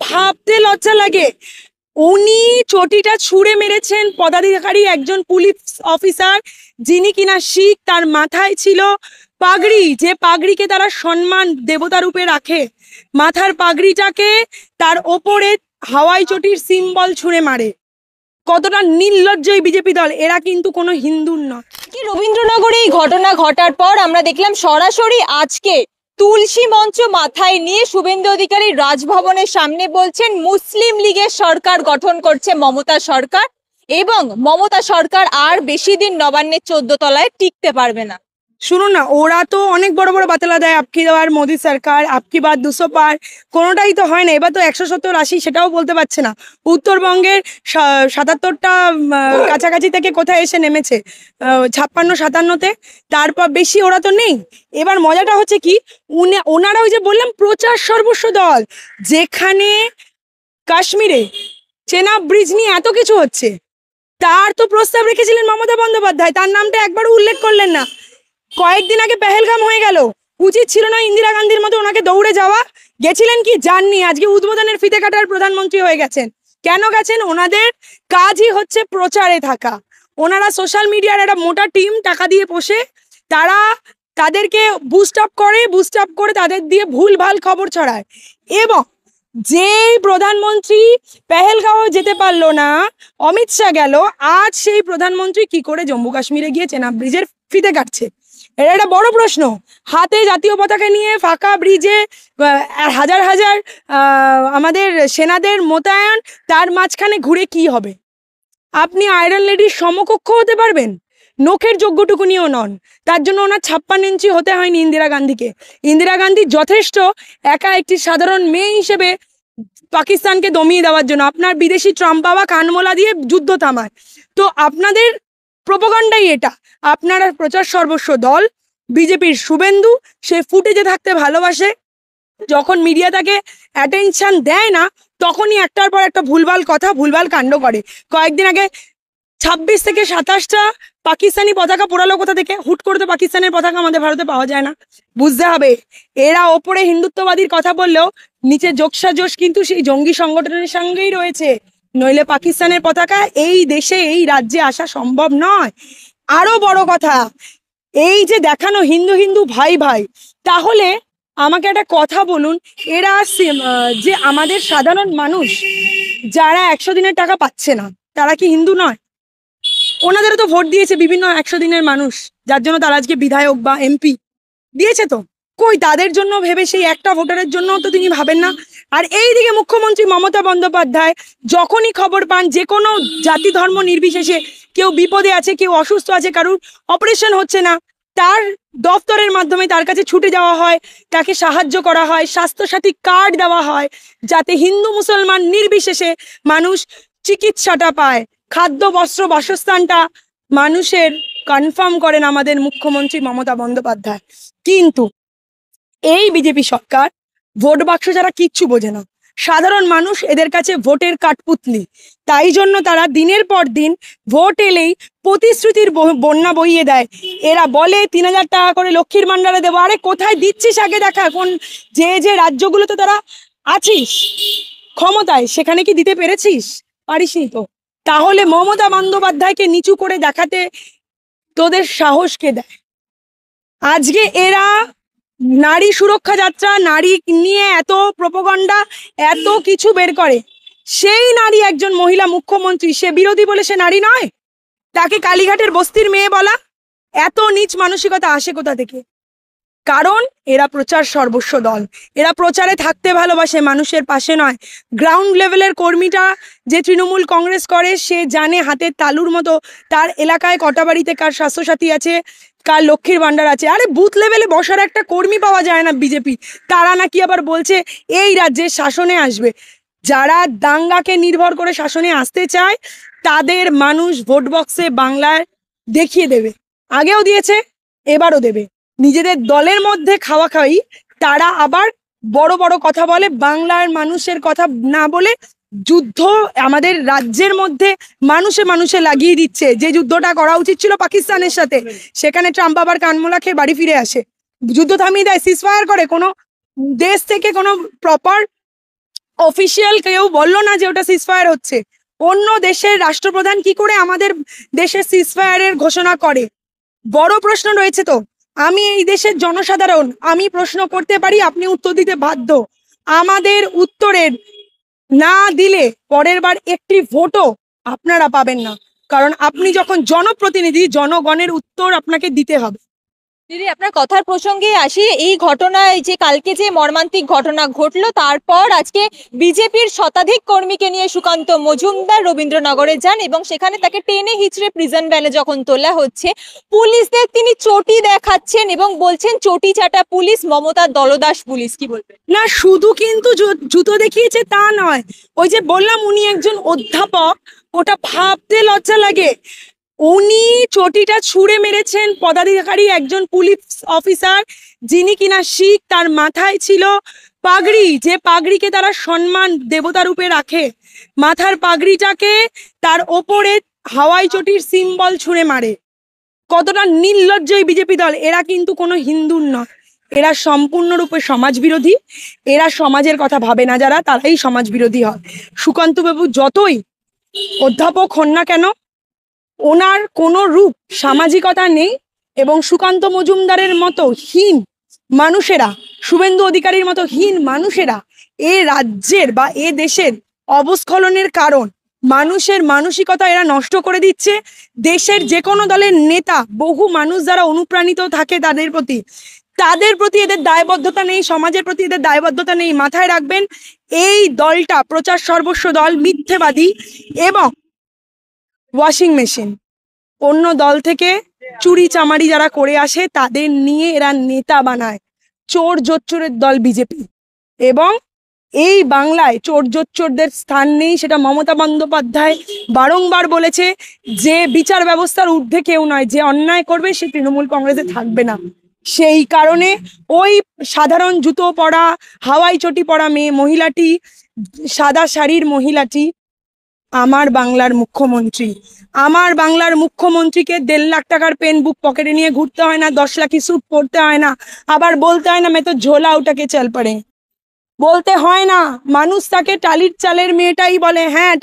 ভাবতে লজ্জা লাগে। উনি চটিটা ছুঁড়ে মেরেছেন পদাধিকারী একজন পুলিশ অফিসার, যিনি কিনা শিখ। তার মাথায় ছিল পাগড়ি, যে পাগড়িকে তারা সম্মান দেবতা রূপে রাখে। মাথার পাগড়িটাকে তার ওপরে হাওয়াই চটির সিম্বল ছুঁড়ে মারে। কতটা নির্লজ্জ এই বিজেপি দল! এরা কিন্তু কোনো হিন্দুর নয়। কি রবীন্দ্রনগরে এই ঘটনা ঘটার পর আমরা দেখলাম সরাসরি আজকে তুলসী মঞ্চ মাথায় নিয়ে শুভেন্দু অধিকারী রাজভবনের সামনে বলছেন মুসলিম লীগের সরকার গঠন করছে মমতা সরকার, এবং মমতা সরকার আর বেশি দিন নবান্নের 14 তলায় টিকতে পারবে না। শুনুন না, ওরা তো অনেক বড় বড় বাতলা দেয়, আপকি বার মোদী সরকার, আপকি বার 200 পার, কোনোটাই তো হয় না। এবার তো 170-80 সেটাও বলতে পারছে না। উত্তরবঙ্গের 77টা কাছাকাছি থেকে কোথায় এসে নেমেছে, 56-57-তে, তারপর বেশি ওরা তো নেই। এবার মজাটা হচ্ছে কি, ওনারা ওই যে বললাম প্রচার সর্বস্ব দল, যেখানে কাশ্মীরে চেনাব ব্রিজ নিয়ে এত কিছু হচ্ছে, তার তো প্রস্তাব রেখেছিলেন মমতা বন্দ্যোপাধ্যায়, তার নামটা একবারও উল্লেখ করলেন না। কয়েকদিন আগে পেহেলগাম হয়ে গেল, উচিত ছিল না ইন্দিরা গান্ধীর মতো ওনাকে দৌড়ে যাওয়া? গেছিলেন কি? যাননি। আজকে উদ্বোধনের ফিতে কাটার প্রধানমন্ত্রী হয়ে গেছেন। কেন গেছেন? ওনাদের কাজই হচ্ছে প্রচারে থাকা। ওনারা সোশ্যাল মিডিয়ার একটা মোটা টিম টাকা দিয়ে পোষে, তারা তাদেরকে বুস্ট আপ করে তাদের দিয়ে ভুলভাল খবর ছড়ায়। এবং যে প্রধানমন্ত্রী পেহেলগাঁও যেতে পারলো না, অমিত শাহ গেল, আজ সেই প্রধানমন্ত্রী কি করে জম্মু কাশ্মীরে গিয়ে চেনাব ব্রিজের ফিতে কাটছে? এটা একটা বড় প্রশ্ন। হাতে জাতীয় পতাকা নিয়ে ফাঁকা ব্রিজে হাজার হাজার আমাদের সেনাদের মোতায়েন, তার মাঝখানে ঘুরে কি হবে? আপনি আয়রন লেডির সমকক্ষ হতে পারবেন? নখের যোগ্যটুকুনিও নন। তার জন্য ওনার 56 ইঞ্চি হতে হয়নি ইন্দিরা গান্ধীকে। ইন্দিরা গান্ধী যথেষ্ট একা একটি সাধারণ মেয়ে হিসেবে পাকিস্তানকে দমিয়ে দেওয়ার জন্য। আপনার বিদেশি ট্রাম্প বাবা কানমোলা দিয়ে যুদ্ধ থামায়। তো আপনাদের প্রোপাগান্ডাই এটা। আপনারা প্রচার সর্বস্ব দল। বিজেপির শুভেন্দু, সে ফুটেজে থাকতে ভালোবাসে। যখন মিডিয়া তাকে অ্যাটেনশন দেয় না, তখনই একটার পর একটা ভুলভাল কথা, ভুলভাল কাণ্ড করে। কয়েকদিন আগে 26 থেকে 27টা পাকিস্তানি পতাকা পোড়ালো কোথা থেকে? হুট করে তো পাকিস্তানের পতাকা আমাদের ভারতে পাওয়া যায় না। বুঝতে হবে, এরা ওপরে হিন্দুত্ববাদীর কথা বললেও নিচে যোগসাজোশ কিন্তু সেই জঙ্গি সংগঠনের সঙ্গেই রয়েছে। নইলে পাকিস্তানের পতাকা এই দেশে, এই রাজ্যে আসা সম্ভব নয়। আরো বড় কথা, এই যে দেখানো হিন্দু হিন্দু ভাই ভাই, তাহলে আমাকে একটা কথা বলুন, এরা যে আমাদের সাধারণ মানুষ যারা 100 দিনের টাকা পাচ্ছে না, তারা কি হিন্দু নয়? ওনাদেরও তো ভোট দিয়েছে বিভিন্ন 100 দিনের মানুষ, যার জন্য তারা আজকে বিধায়ক বা এমপি দিয়েছে। তো কই তাদের জন্য ভেবে, সেই একটা ভোটারের জন্য তো তিনি ভাবেন না? আর এইদিকে মুখ্যমন্ত্রী মমতা বন্দ্যোপাধ্যায় যখনই খবর পান যে কোনো জাতি ধর্ম নির্বিশেষে কেউ বিপদে আছে, কেউ অসুস্থ আছে, কারুর অপারেশন হচ্ছে না, তার দপ্তরের মাধ্যমে তার কাছে ছুটে যাওয়া হয়, তাকে সাহায্য করা হয়, স্বাস্থ্যসাথী কার্ড দেওয়া হয়, যাতে হিন্দু মুসলমান নির্বিশেষে মানুষ চিকিৎসাটা পায়, খাদ্য বস্ত্র বাসস্থানটা মানুষের কনফার্ম করেন আমাদের মুখ্যমন্ত্রী মমতা বন্দ্যোপাধ্যায়। কিন্তু এই বিজেপি সরকার ভোট বাক্স যারা কিচ্ছু বোঝে না, সাধারণ মানুষ এদের কাছে ভোটের কাঠপুতলি। তাই জন্য তারা দিনের পর দিন ভোট এলেই প্রতিশ্রুতির বন্যা বইয়ে দেয়। এরা বলে 3000 টাকা করে লক্ষ্মীর ভান্ডারে দেবো। আরে কোথায় দিচ্ছিস আগে দেখা। কোন যে রাজ্যগুলোতে তারা আছিস ক্ষমতায়, সেখানে কি দিতে পেরেছিস? পারিসনি তো। তাহলে মমতা বন্দ্যোপাধ্যায়কে নিচু করে দেখাতে তোদের সাহসকে দেয়? আজকে এরা নারী সুরক্ষা যাত্রা, নারী নিয়ে এত প্রোপাগান্ডা, এত কিছু বের করে। সেই নারী একজন মহিলা মুখ্যমন্ত্রী, সে বিরোধী বলে সে নারী নয়? তাকে কালীঘাটের বস্তির মেয়ে বলা? এত নীচ মানসিকতা আসে কোথা থেকে? কারণ এরা প্রচার সর্বস্ব দল। এরা প্রচারে থাকতে ভালোবাসে, মানুষের পাশে নয়। গ্রাউন্ড লেভেলের কর্মীটা যে তৃণমূল কংগ্রেস করে, সে জানে হাতের তালুর মতো তার এলাকায় কটা বাড়িতে কার স্বাস্থ্যসাথী আছে, কার লক্ষ্মীর ভান্ডার আছে। আরে বুথ লেভেলে বসার একটা কর্মী পাওয়া যায় না বিজেপি। তারা নাকি আবার বলছে এই রাজ্যে শাসনে আসবে। যারা দাঙ্গাকে নির্ভর করে শাসনে আসতে চায়, তাদের মানুষ ভোট বক্সে বাংলায় দেখিয়ে দেবে। আগেও দিয়েছে, এবারও দেবে। নিজেদের দলের মধ্যে খাওয়া খাওয়াই তারা আবার বড় বড় কথা বলে, বাংলার মানুষের কথা না বলে যুদ্ধ আমাদের রাজ্যের মধ্যে মানুষে মানুষে লাগিয়ে দিচ্ছে। যে যুদ্ধটা করা উচিত ছিল পাকিস্তানের সাথে, সেখানে ট্রাম্প আবার কানমোলা খেয়ে বাড়ি ফিরে আসে, যুদ্ধ থামিয়ে দেয়, সিজফায়ার করে। কোনো দেশ থেকে কোনো প্রপার অফিসিয়াল কেউ বললো না যে ওটা সিজফায়ার হচ্ছে। অন্য দেশের রাষ্ট্রপ্রধান কি করে আমাদের দেশের সিজফায়ারের ঘোষণা করে? বড় প্রশ্ন রয়েছে। তো আমি এই দেশের জনসাধারণ, আমি প্রশ্ন করতে পারি, আপনি উত্তর দিতে বাধ্য। আমাদের উত্তরের না দিলে পরের বার একটি ভোটও আপনারা পাবেন না, কারণ আপনি যখন জনপ্রতিনিধি, জনগণের উত্তর আপনাকে দিতে হবে। দিদি, আপনার কথার প্রসঙ্গে আসি। এই ঘটনায় যে কালকে যে মর্মান্তিক ঘটনা ঘটলো, তারপর আজকে বিজেপির শতাধিক কর্মীকে নিয়ে সুকান্ত মজুমদার রবীন্দ্রনগরে যান এবং সেখানে তাকে টেনে হিচড়ে প্রিজন ভ্যানে যখন তোলা হচ্ছে, পুলিশদের তিনি চটি দেখাচ্ছেন এবং বলছেন চটি চাটা পুলিশ, মমতার দলদাস পুলিশ। কি বলবেন? না, শুধু কিন্তু জুতো দেখিয়েছে তা নয়, ওই যে বললাম উনি একজন অধ্যাপক, ওটা ভাবতে লজ্জা লাগে। উনি চটিটা ছুঁড়ে মেরেছেন পদাধিকারী একজন পুলিশ অফিসার, যিনি কিনা শিখ। তার মাথায় ছিল পাগড়ি, যে পাগড়িকে তারা সম্মান দেবতা রূপে রাখে। মাথার পাগড়িটাকে তার ওপরে হাওয়াই চটির সিম্বল ছুঁড়ে মারে। কতটা নির্লজ্জ এই বিজেপি দল! এরা কিন্তু কোনো হিন্দুর নয়, এরা সম্পূর্ণরূপে সমাজ বিরোধী। এরা সমাজের কথা ভাবে না যারা, তারাই সমাজ বিরোধী হয়। সুকান্ত বাবু যতই অধ্যাপক হন না কেন, ওনার কোনো রূপ সামাজিকতা নেই। এবং সুকান্ত মজুমদারের মতো হীন মানুষেরা, শুভেন্দু অধিকারীর মতো হীন মানুষেরা এ রাজ্যের বা এ দেশের অবস্খলনের কারণ। মানুষের মানসিকতা এরা নষ্ট করে দিচ্ছে। দেশের যে কোনো দলের নেতা, বহু মানুষ যারা অনুপ্রাণিত থাকে তাদের প্রতি এদের দায়বদ্ধতা নেই, সমাজের প্রতি এদের দায়বদ্ধতা নেই। মাথায় রাখবেন, এই দলটা প্রচার সর্বস্ব দল, মিথ্যেবাদী এবং ওয়াশিং মেশিন। অন্য দল থেকে চুরি চামারি যারা করে আসে তাদের নিয়ে এরা নেতা বানায়। চোর জোচ্চোরের দল বিজেপি। এবং এই বাংলায় চোর জোচ্চোরদের স্থান নেই, সেটা মমতা বন্দ্যোপাধ্যায় বারংবার বলেছে। যে বিচার ব্যবস্থার ঊর্ধ্বে কেউ নয়, যে অন্যায় করবে সে তৃণমূল কংগ্রেসে থাকবে না। সেই কারণে ওই সাধারণ জুতো পরা, হাওয়াই চটি পরা মহিলাটি, সাদা শাড়ির মহিলাটি আমার বাংলার মুখ্যমন্ত্রী। আমার বাংলার মুখ্যমন্ত্রীকে 1.5 লাখ টাকার পেন বুক পকেটে নিয়ে ঘুরতে হয় না, 10 লাখি স্যুট পরতে হয় না, আবার বলতে হয় না मैं तो झोला उठा के चल पड़े, বলতে হয় না। মানুষ তাকে টালির চালের মেয়েটাই বলে। হ্যাঁ,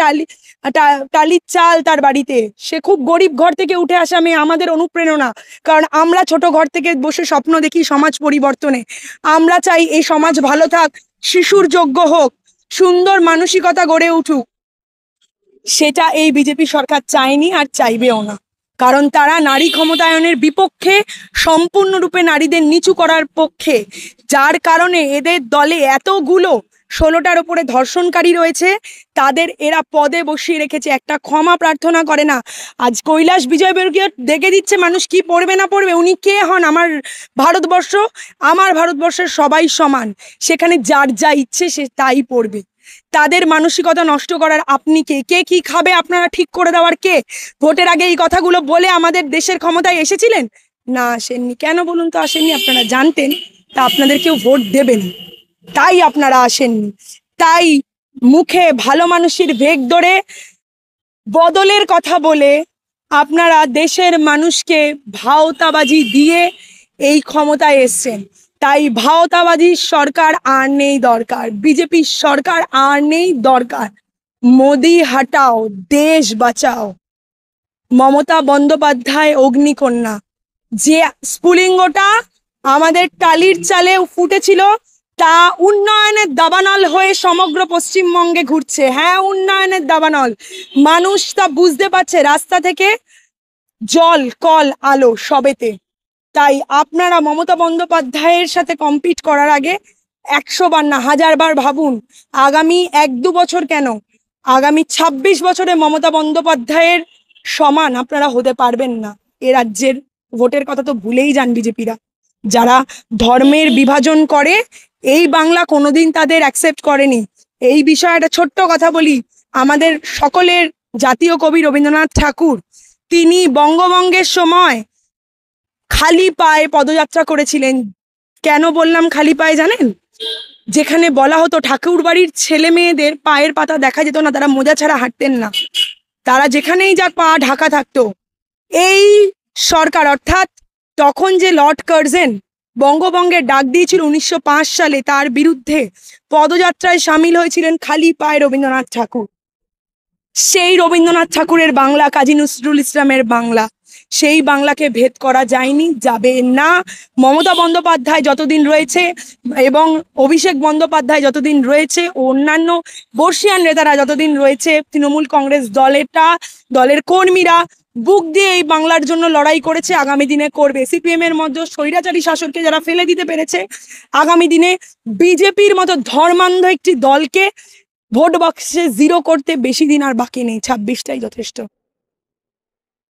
টালির চাল তার বাড়িতে, সে খুব গরিব ঘর থেকে উঠে আসা মেয়ে। আমাদের অনুপ্রেরণা, কারণ আমরা ছোট ঘর থেকে বসে স্বপ্ন দেখি সমাজ পরিবর্তনে। আমরা চাই এই সমাজ ভালো থাক, শিশুর যোগ্য হোক, সুন্দর মানসিকতা গড়ে উঠুক। সেটা এই বিজেপি সরকার চায়নি আর চাইবেও না, কারণ তারা নারী ক্ষমতায়নের বিপক্ষে, সম্পূর্ণরূপে নারীদের নিচু করার পক্ষে। যার কারণে এদের দলে এতগুলো 16টার উপরে ধর্ষণকারী রয়েছে, তাদের এরা পদে বসিয়ে রেখেছে, একটা ক্ষমা প্রার্থনা করে না। আজ কৈলাস বিজয়বর্গীয় দেখে দিচ্ছে মানুষ কি পড়বে না পড়বে। উনি কে হন? আমার ভারতবর্ষের সবাই সমান, সেখানে যার যা ইচ্ছে সে তাই পড়বে। তাদের মানসিকতা নষ্ট করার আপনি কে? কে কি খাবে আপনারা ঠিক করে দেওয়ার কে? ভোটের আগে এই কথাগুলো বলে আমাদের দেশের ক্ষমতায় এসেছিলেন? না, আসেননি। কেন বলুন তো আসেননি? আপনারা জানতেন তা আপনাদের কেউ ভোট দেবেন, তাই আপনারা আসেননি। তাই মুখে ভালো মানুষের ভেগ ধরে বদলের কথা বলে আপনারা দেশের মানুষকে ভাওতাবাজি দিয়ে এই ক্ষমতায় এসছেন। তাই ভাওতাবাজির সরকার আর নেই দরকার, বিজেপির সরকার আর নেই দরকার। মোদি হাটাও, দেশ বাঁচাও। মমতা বন্দ্যোপাধ্যায় অগ্নিকন্যা, যে স্ফুলিঙ্গটা আমাদের টালির চালে ফুটেছিল, তা উন্নয়নের দাবানল হয়ে সমগ্র পশ্চিমবঙ্গে ঘুরছে। হ্যাঁ, উন্নয়নের দাবানল। মানুষ তা বুঝতে পারছে, রাস্তা থেকে জল, কল, আলো সবেতে। তাই আপনারা মমতা বন্দ্যোপাধ্যায়ের সাথে কম্পিট করার আগে 100 বার না 1000 বার ভাবুন। আগামী 1-2 বছর কেন, আগামী 26 বছরে মমতা বন্দ্যোপাধ্যায়ের সমান আপনারা হতে পারবেন না। এ রাজ্যের ভোটের কথা তো ভুলেই যান বিজেপিরা। যারা ধর্মের বিভাজন করে, এই বাংলা কোনোদিন তাদের অ্যাকসেপ্ট করেনি। এই বিষয়ে একটা ছোট্ট কথা বলি। আমাদের সকলের জাতীয় কবি রবীন্দ্রনাথ ঠাকুর, তিনি বঙ্গভঙ্গের সময় খালি পায়ে পদযাত্রা করেছিলেন। কেন বললাম খালি পায়ে জানেন? যেখানে বলা হতো ঠাকুর বাড়ির ছেলে মেয়েদের পায়ের পাতা দেখা যেত না, তারা মোজা ছাড়া হাঁটতেন না, তারা যেখানেই যাক পা ঢাকা থাকতো। এই সরকার, অর্থাৎ তখন যে লর্ড কার্জন বঙ্গভঙ্গের ডাক দিয়েছিল 1905 সালে, তার বিরুদ্ধে পদযাত্রায় সামিল হয়েছিলেন খালি পায়ে রবীন্দ্রনাথ ঠাকুর। সেই রবীন্দ্রনাথ ঠাকুরের বাংলা, কাজী নজরুল ইসলামের বাংলা, সেই বাংলাকে ভেদ করা যায়নি, যাবে না। মমতা বন্দ্যোপাধ্যায় যতদিন রয়েছে এবং অভিষেক বন্দ্যোপাধ্যায় যতদিন রয়েছে, ও অন্যান্য বর্ষিয়ান নেতারা যতদিন রয়েছে, তৃণমূল কংগ্রেস দলের কর্মীরা বুক দিয়ে এই বাংলার জন্য লড়াই করেছে, আগামী দিনে করবে। সিপিএম এর মধ্যে স্বৈরাচারী শাসনকে যারা ফেলে দিতে পেরেছে, আগামী দিনে বিজেপির মতো ধর্মান্ধ একটি দলকে ভোট বক্সে জিরো করতে বেশি দিন আর বাকি নেই, 26টাই যথেষ্ট।